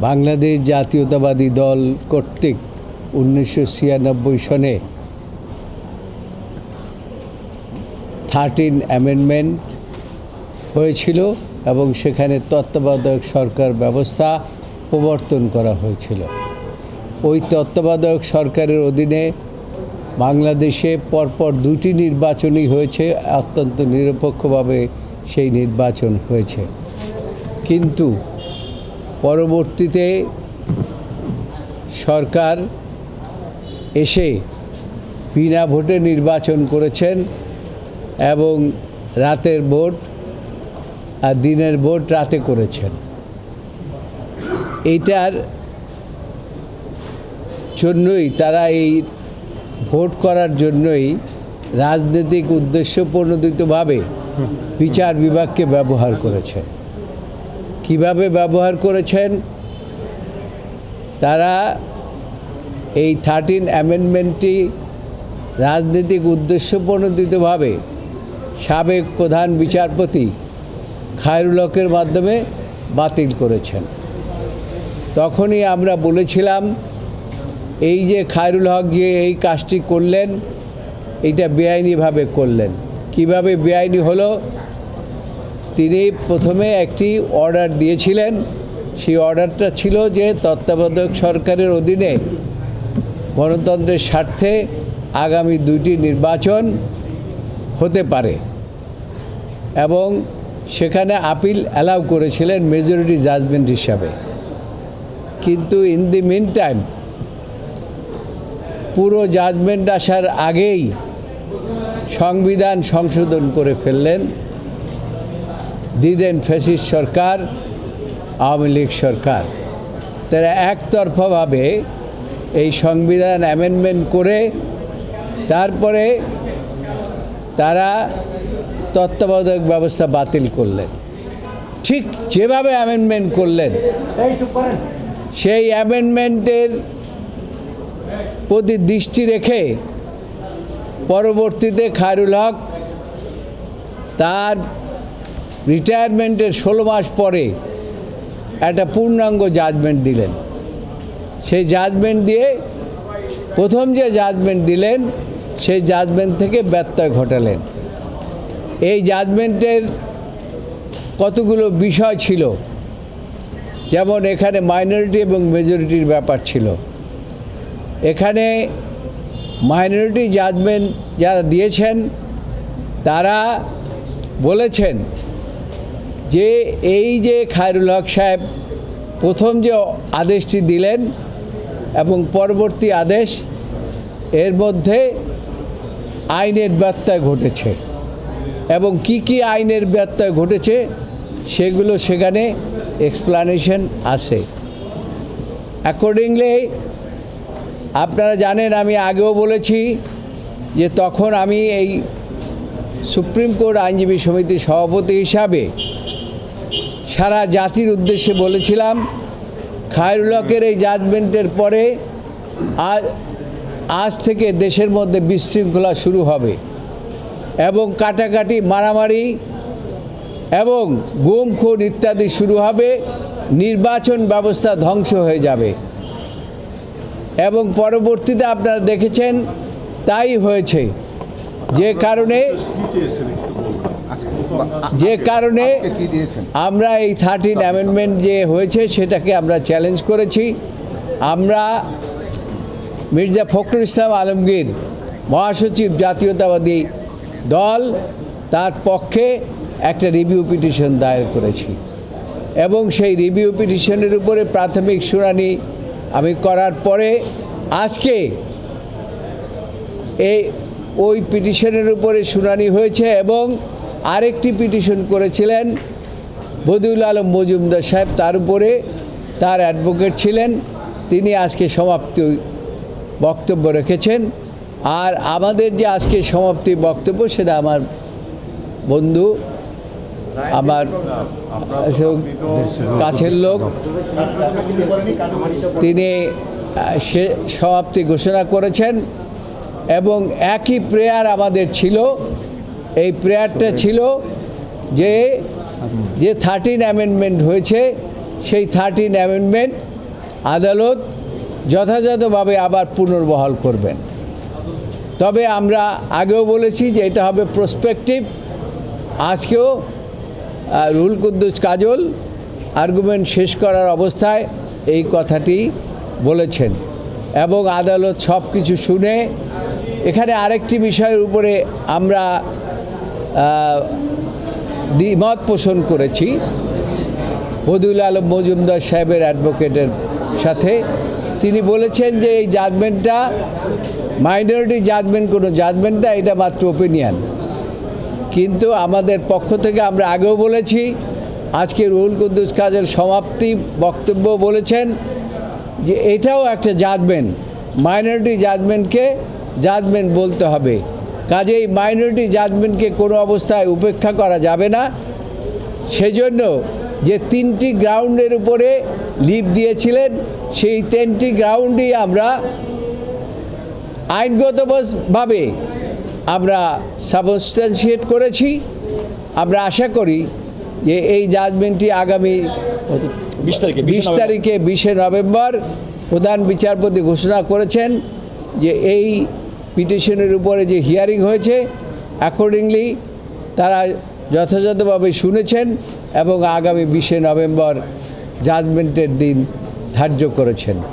বাংলাদেশ জাতীয়তাবাদী দল কর্তৃক 1996 সনে 13 অ্যামেন্ডমেন্ট হয়েছিল এবং সেখানে তত্ত্বাবধায়ক সরকার ব্যবস্থা প্রবর্তন করা হয়েছিল। ওই তত্ত্বাবধায়ক সরকারের অধীনে বাংলাদেশে পরপর 2টি নির্বাচনই হয়েছে, অত্যন্ত নিরপেক্ষভাবে সেই নির্বাচন হয়েছে। কিন্তু পরবর্তীতে সরকার এসে বিনা ভোটে নির্বাচন করেছেন এবং রাতের ভোট আর দিনের ভোট রাতে করেছেন। এইটার জন্যই তারা এই ভোট করার জন্যই রাজনৈতিক উদ্দেশ্য প্রণোদিতভাবে বিচার বিভাগকে ব্যবহার করেছেন। কিভাবে ব্যবহার করেছেন? তারা এই 13 অ্যামেন্ডমেন্টটি রাজনৈতিক উদ্দেশ্য প্রণোদিতভাবে সাবেক প্রধান বিচারপতি খায়রুল হকের মাধ্যমে বাতিল করেছেন। তখনই আমরা বলেছিলাম এই যে খায়রুল হক যে এই কাজটি করলেন, এটা বেআইনিভাবে করলেন। কিভাবে বেআইনি হলো? তিনি প্রথমে একটি অর্ডার দিয়েছিলেন। সেই অর্ডারটা ছিল যে তত্ত্বাবধায়ক সরকারের অধীনে গণতন্ত্রের স্বার্থে আগামী 2টি নির্বাচন হতে পারে এবং সেখানে আপিল অ্যালাউ করেছিলেন মেজরিটি জাজমেন্ট হিসাবে। কিন্তু ইন দি মিন টাইম পুরো জাজমেন্ট আসার আগেই সংবিধান সংশোধন করে ফেললেন দিদেন ফ্যাসিস্ট সরকার, আওয়ামী লীগ সরকার। তারা একতরফাভাবে এই সংবিধান অ্যামেন্ডমেন্ট করে তারপরে তারা তত্ত্বাবধায়ক ব্যবস্থা বাতিল করলেন। ঠিক যেভাবে অ্যামেন্ডমেন্ট করলেন সেই অ্যামেন্ডমেন্টের প্রতি দৃষ্টি রেখে পরবর্তীতে খায়রুল হক তার রিটায়ারমেন্টের 16 মাস পরে একটা পূর্ণাঙ্গ জাজমেন্ট দিলেন। সেই জাজমেন্ট দিয়ে প্রথম যে জাজমেন্ট দিলেন সেই জাজমেন্ট থেকে ব্যত্যয় ঘটালেন। এই জাজমেন্টের কতগুলো বিষয় ছিল, যেমন এখানে মাইনরিটি এবং মেজরিটির ব্যাপার ছিল। এখানে মাইনরিটি জাজমেন্ট যারা দিয়েছেন তারা বলেছেন যে এই যে খায়রুল হক সাহেব প্রথম যে আদেশটি দিলেন এবং পরবর্তী আদেশ, এর মধ্যে আইনের ব্যত্যয় ঘটেছে এবং কি কি আইনের ব্যত্যয় ঘটেছে সেগুলো সেখানে এক্সপ্লানেশন আছে। অ্যাকর্ডিংলি আপনারা জানেন, আমি আগেও বলেছি যে তখন আমি এই সুপ্রিম কোর্ট আইনজীবী সমিতির সভাপতি হিসাবে সারা জাতির উদ্দেশ্যে বলেছিলাম খায়রুল হকের এই জাজমেন্টের পরে আজ থেকে দেশের মধ্যে বিশৃঙ্খলা শুরু হবে এবং কাটাকাটি, মারামারি এবং গুম খুন ইত্যাদি শুরু হবে, নির্বাচন ব্যবস্থা ধ্বংস হয়ে যাবে। এবং পরবর্তীতে আপনারা দেখেছেন তাই হয়েছে। যে কারণে আমরা এই 13 অ্যামেন্ডমেন্ট যে হয়েছে সেটাকে আমরা চ্যালেঞ্জ করেছি। আমরা মির্জা ফখরুল ইসলাম আলমগীর মহাসচিব জাতীয়তাবাদী দল, তার পক্ষে একটা রিভিউ পিটিশন দায়ের করেছি এবং সেই রিভিউ পিটিশনের উপরে প্রাথমিক শুনানি আমি করার পরে আজকে ওই পিটিশনের উপরে শুনানি হয়েছে এবং আরেকটি পিটিশন করেছিলেন বদিউল আলম মজুমদার সাহেব, তার উপরে তার অ্যাডভোকেট ছিলেন, তিনি আজকে সমাপ্তি বক্তব্য রেখেছেন। আর আমাদের যে আজকে সমাপ্তি বক্তব্য সেটা আমার বন্ধু, আমার কাছের লোক, তিনি সে সমাপ্তি ঘোষণা করেছেন এবং একই প্রেয়ার আমাদের ছিল। এই প্রেয়ারটা ছিল যে 13 অ্যামেন্ডমেন্ট হয়েছে সেই 13 অ্যামেন্ডমেন্ট আদালত যথাযথভাবে আবার পুনর্বহাল করবেন। তবে আমরা আগেও বলেছি যে এটা হবে প্রসপেক্টিভ। আজকেও রুহুল কুদ্দুস কাজল আর্গুমেন্ট শেষ করার অবস্থায় এই কথাটি বলেছেন এবং আদালত সব কিছু শুনে এখানে আরেকটি বিষয়ের উপরে আমরা দ্বিমত পোষণ করেছি বদিউল আলম মজুমদার সাহেবের অ্যাডভোকেটের সাথে। তিনি বলেছেন যে এই জাজমেন্টটা মাইনরিটি জাজমেন্ট কোনো জাজমেন্ট না, এটা মাত্র ওপিনিয়ন। কিন্তু আমাদের পক্ষ থেকে আমরা আগেও বলেছি, আজকে রুহুল কুদ্দুস কাজল সমাপ্তি বক্তব্য বলেছেন যে এটাও একটা জাজমেন্ট, মাইনরিটি জাজমেন্টকে জাজমেন্ট বলতে হবে। কাজেই মাইনরিটি জাজমেন্টকে কোনো অবস্থায় উপেক্ষা করা যাবে না। সেজন্য যে 3টি গ্রাউন্ডের উপরে লিভ দিয়েছিলেন, সেই 3টি গ্রাউন্ডই আমরা আইনগতভাবে আমরা সাবস্ট্যান্সিয়েট করেছি। আমরা আশা করি যে এই জাজমেন্টটি আগামী 20 তারিখে 20শে নভেম্বর প্রধান বিচারপতি ঘোষণা করেছেন যে এই পিটিশনের উপরে যে হিয়ারিং হয়েছে অ্যাকর্ডিংলি তারা যথাযথভাবে শুনেছেন এবং আগামী 20শে নভেম্বর জাজমেন্টের দিন ধার্য করেছেন।